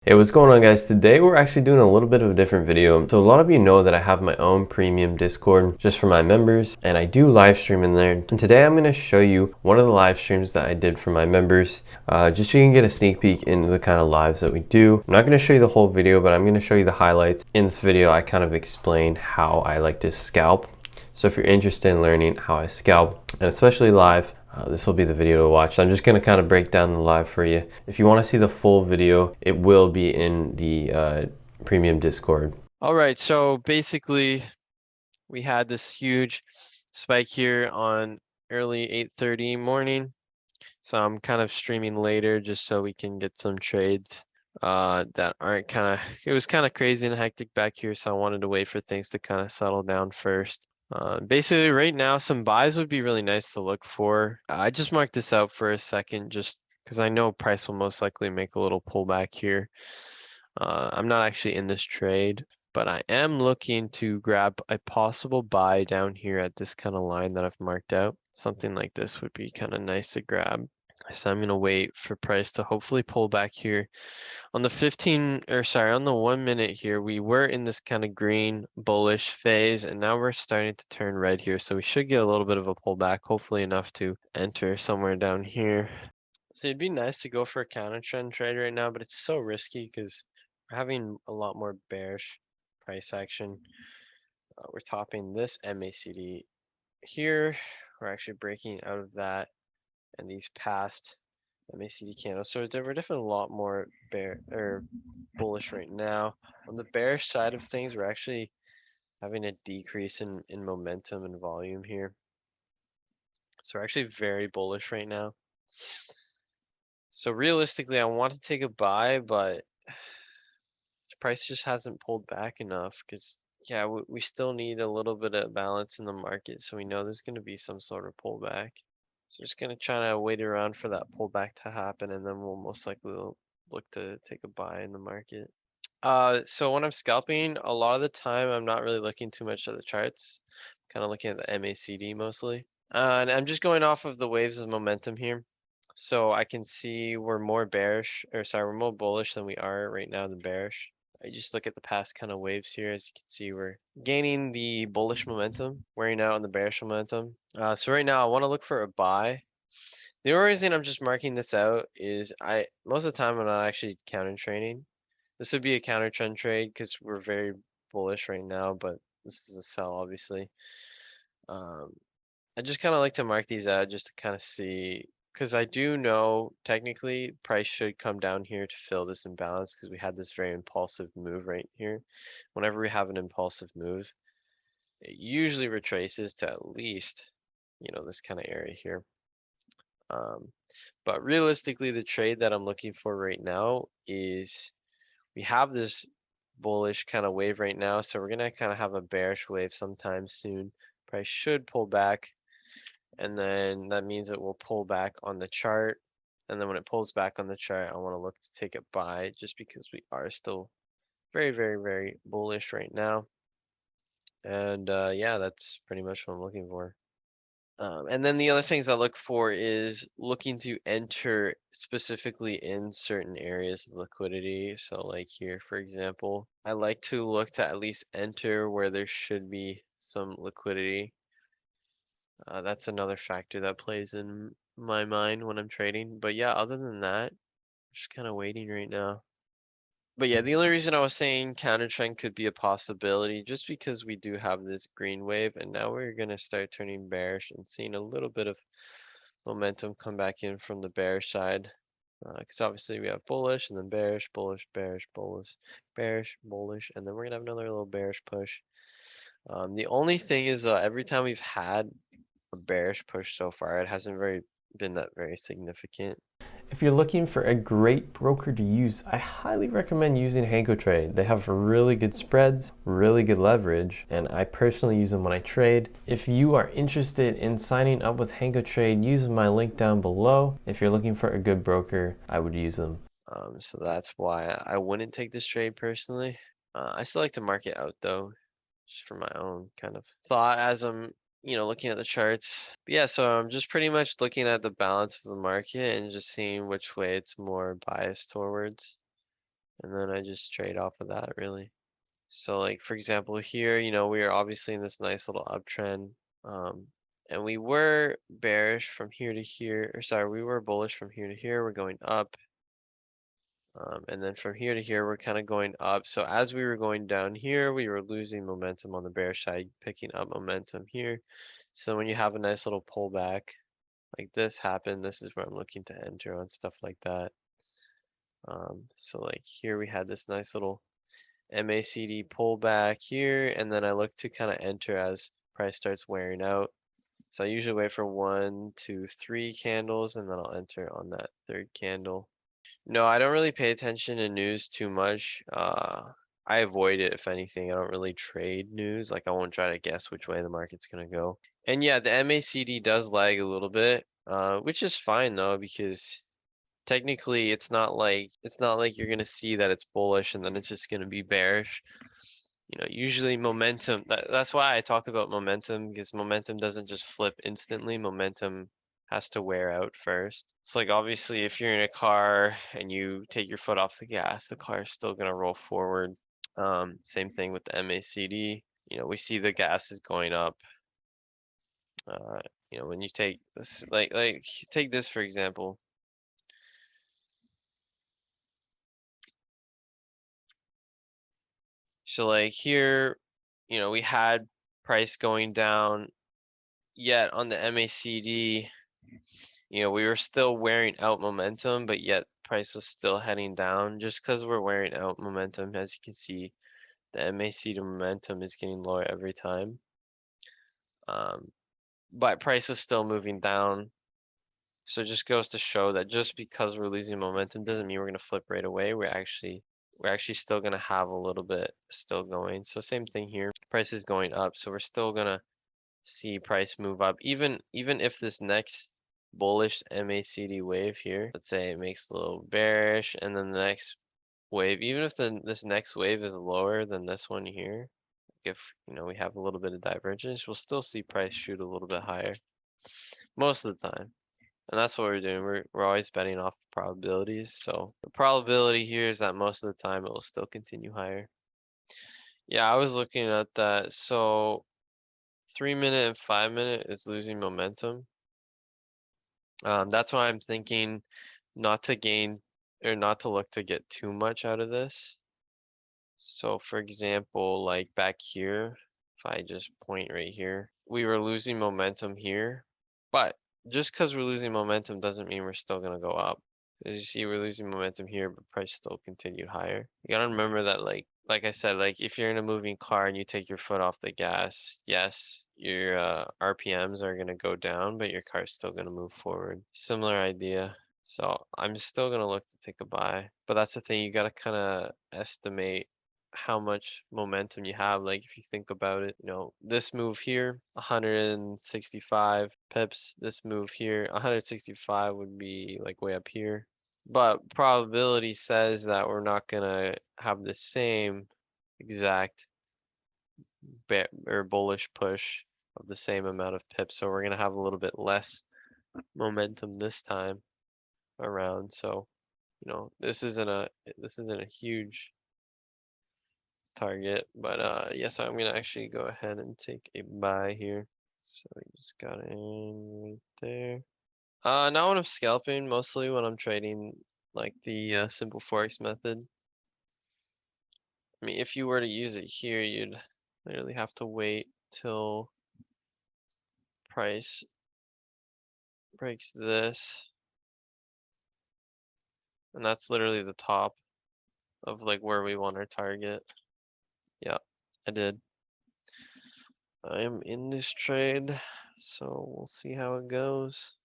Hey, what's going on, guys? Today we're actually doing a little bit of a different video. So a lot of you know that I have my own premium Discord just for my members, and I do live stream in there. And today I'm going to show you one of the live streams that I did for my members, just so you can get a sneak peek into the kind of lives that we do. I'm not going to show you the whole video, but I'm going to show you the highlights. In this video, I kind of explained how I like to scalp. So if you're interested in learning how I scalp, and especially live, this will be the video to watch. So I'm just going to kind of break down the live for you. If you want to see the full video, it will be in the premium Discord. All right, so basically we had this huge spike here on early 8:30 morning. So I'm kind of streaming later just so we can get some trades that aren't it was kind of crazy and hectic back here, so I wanted to wait for things to kind of settle down first. Basically right now some buys would be really nice to look for. I just marked this out for a second just because I know price will most likely make a little pullback here. I'm not actually in this trade, but I am looking to grab a possible buy down here at this kind of line that I've marked out. Something like this would be kind of nice to grab. So I'm going to wait for price to hopefully pull back here. On the 1 minute here, we were in this kind of green bullish phase, and now we're starting to turn red here. So we should get a little bit of a pullback, hopefully enough to enter somewhere down here. So it'd be nice to go for a counter trend trade right now, but it's so risky because we're having a lot more bearish price action. We're topping this MACD here. We're actually breaking out of that and these past MACD candles. So we're definitely a lot more bullish right now. On the bearish side of things, we're actually having a decrease in momentum and volume here. So we're actually very bullish right now. So realistically, I want to take a buy, but the price just hasn't pulled back enough because, yeah, we still need a little bit of balance in the market. So we know there's going to be some sort of pullback. So just going to try to wait around for that pullback to happen, and then we'll most likely look to take a buy in the market. So when I'm scalping, a lot of the time I'm not really looking too much at the charts. Kind of looking at the MACD mostly. And I'm just going off of the waves of momentum here. So I can see we're more bullish than we are right now than bearish. I just look at the past kind of waves here. As you can see, we're gaining the bullish momentum, wearing out on the bearish momentum. So right now I want to look for a buy. The only reason I'm just marking this out is most of the time I'm not actually counter trading. This would be a counter trend trade because we're very bullish right now, but this is a sell obviously. I just kind of like to mark these out just to kind of see, because I do know technically price should come down here to fill this imbalance because we had this very impulsive move right here. Whenever we have an impulsive move, it usually retraces to at least, this kind of area here. But realistically, the trade that I'm looking for right now is we have this bullish kind of wave right now, so we're gonna kind of have a bearish wave sometime soon. Price should pull back, and then that means it will pull back on the chart. And then when it pulls back on the chart, I want to look to take a buy just because we are still very, very, very bullish right now. And yeah, that's pretty much what I'm looking for. And then the other things I look for is looking to enter specifically in certain areas of liquidity. So like here, for example, I like to look to at least enter where there should be some liquidity. That's another factor that plays in my mind when I'm trading. But yeah, other than that, just kind of waiting right now. But yeah, the only reason I was saying counter trend could be a possibility just because we do have this green wave, and now we're going to start turning bearish and seeing a little bit of momentum come back in from the bearish side. Because obviously we have bullish and then bearish, bullish, bearish, bullish, bearish, bullish, and then we're going to have another little bearish push. The only thing is every time we've had a bearish push so far, it hasn't been that very significant. If you're looking for a great broker to use, I highly recommend using Hanko Trade. They have really good spreads, really good leverage, and I personally use them when I trade. If you are interested in signing up with Hanko Trade, use my link down below. If you're looking for a good broker, I would use them. So that's why I wouldn't take this trade personally. I still like to mark it out though, just for my own kind of thought as I'm, looking at the charts. But yeah, so I'm just pretty much looking at the balance of the market and just seeing which way it's more biased towards. and then I just trade off of that really. So like for example here, you know, we are obviously in this nice little uptrend. And we were bearish from here to here, or sorry, we were bullish from here to here. We're going up. And then from here to here, we're kind of going up. So as we were going down here, we were losing momentum on the bearish side, picking up momentum here. So when you have a nice little pullback like this happen, this is where I'm looking to enter on stuff like that. So like here we had this nice little MACD pullback here, and then I look to kind of enter as price starts wearing out. So I usually wait for 1, 2, 3 candles, and then I'll enter on that third candle. No, I don't really pay attention to news too much. I avoid it if anything. I don't really trade news. Like I won't try to guess which way the market's gonna go. And yeah, the MACD does lag a little bit, which is fine though, because technically it's not like you're gonna see that it's bullish and then it's just gonna be bearish. You know, usually momentum, that's why I talk about momentum, because momentum doesn't just flip instantly. Momentum has to wear out first. It's like obviously if you're in a car and you take your foot off the gas, the car is still gonna roll forward. Same thing with the MACD. You know, we see the gas is going up. You know, when you take this, like take this for example. So like here, you know, we had price going down, yet on the MACD, you know, we were still wearing out momentum, but yet price was still heading down just because we're wearing out momentum. As you can see, the MACD momentum is getting lower every time. But price is still moving down. So it just goes to show that just because we're losing momentum doesn't mean we're gonna flip right away. We're actually still gonna have a little bit still going. So same thing here. Price is going up, so we're still gonna see price move up. Even if this next bullish MACD wave here, let's say it makes a little bearish, and then the next wave, even if this next wave is lower than this one here, if you know we have a little bit of divergence, we'll still see price shoot a little bit higher most of the time. And that's what we're doing. We're always betting off probabilities. So the probability here is that most of the time it will still continue higher. Yeah, I was looking at that. So 3-minute and 5-minute is losing momentum. That's why I'm thinking not to gain or not to look to get too much out of this. So for example, like back here, if I just point right here, we were losing momentum here, but just because we're losing momentum doesn't mean we're still gonna go up. As you see, we're losing momentum here, but price still continued higher. You gotta remember that, like I said, like if you're in a moving car and you take your foot off the gas, yes, your RPMs are gonna go down, but your car's still gonna move forward. Similar idea. So I'm still gonna look to take a buy, but that's the thing, you gotta kind of estimate how much momentum you have. Like if you think about it, you know, this move here, 165 pips, this move here, 165 would be like way up here. But probability says that we're not gonna have the same exact bear or bullish push of the same amount of pips. So we're gonna have a little bit less momentum this time around. So, you know, this isn't a huge target, but yes, I'm gonna actually go ahead and take a buy here. So we just got in right there. Now when I'm scalping, mostly when I'm trading like the simple Forex method. I mean, if you were to use it here, you'd literally have to wait till price breaks this, and that's literally the top of like where we want our target. Yeah, I did. I am in this trade, so we'll see how it goes.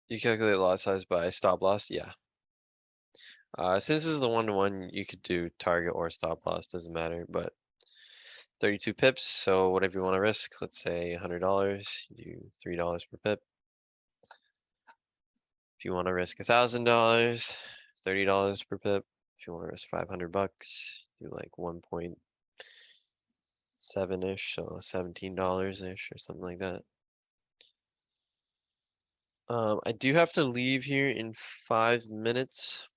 You calculate lot size by stop loss? Yeah. Since this is the one-to-one, you could do target or stop loss, doesn't matter, but 32 pips, so whatever you want to risk, let's say $100, you do $3 per pip. If you want to risk $1,000, $30 per pip. If you want to risk 500 bucks, do like 1.7-ish, so $17-ish or something like that. I do have to leave here in 5 minutes.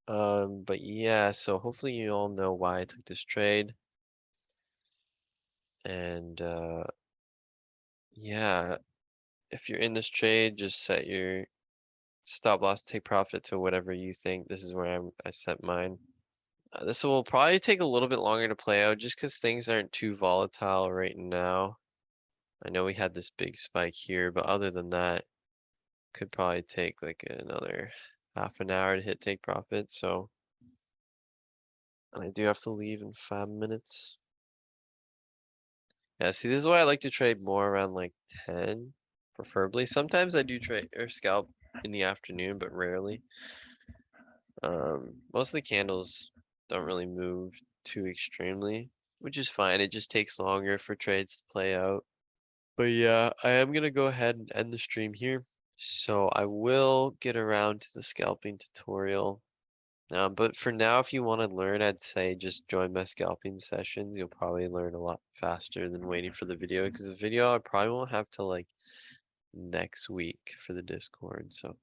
But yeah, so hopefully you all know why I took this trade. And yeah, if you're in this trade, just set your stop loss, take profit to whatever you think. This is where I set mine. This will probably take a little bit longer to play out just because things aren't too volatile right now. I know we had this big spike here, but other than that, could probably take like another half an hour to hit take profit. So, and I do have to leave in 5 minutes. Yeah, see, this is why I like to trade more around like 10, preferably. Sometimes I do trade or scalp in the afternoon, but rarely. Most of the candles don't really move too extremely, which is fine. It just takes longer for trades to play out. But yeah, I am gonna go ahead and end the stream here. So I will get around to the scalping tutorial. But for now, if you want to learn, I'd say just join my scalping sessions. You'll probably learn a lot faster than waiting for the video, because the video I probably won't have till like next week for the Discord. So